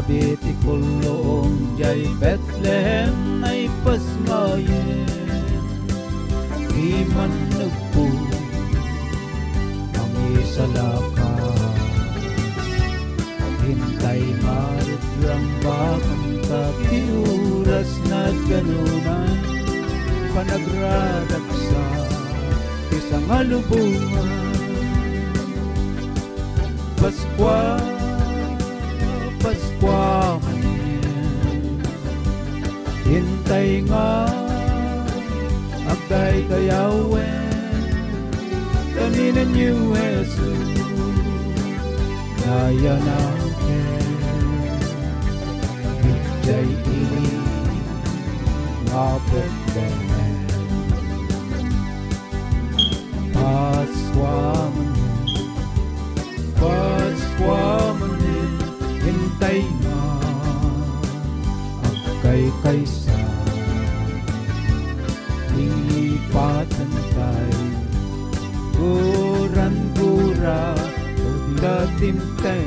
Abiti kulong jay Bethlehem ay pasmayen, di man nagpo ang isalaka. Hintay marudrang bakang kapiuras na ganunan, panagradak sa isang alubungan. Paskwa, Paskwa manin, hintay nga agday kayawen, kanina niyo Jesus, naya natin, hintay ini nga Bethlehem. Paskwa manin, Paskwa manin, hintay na agkay kaysa lipatan tayo, guran-gura katimtay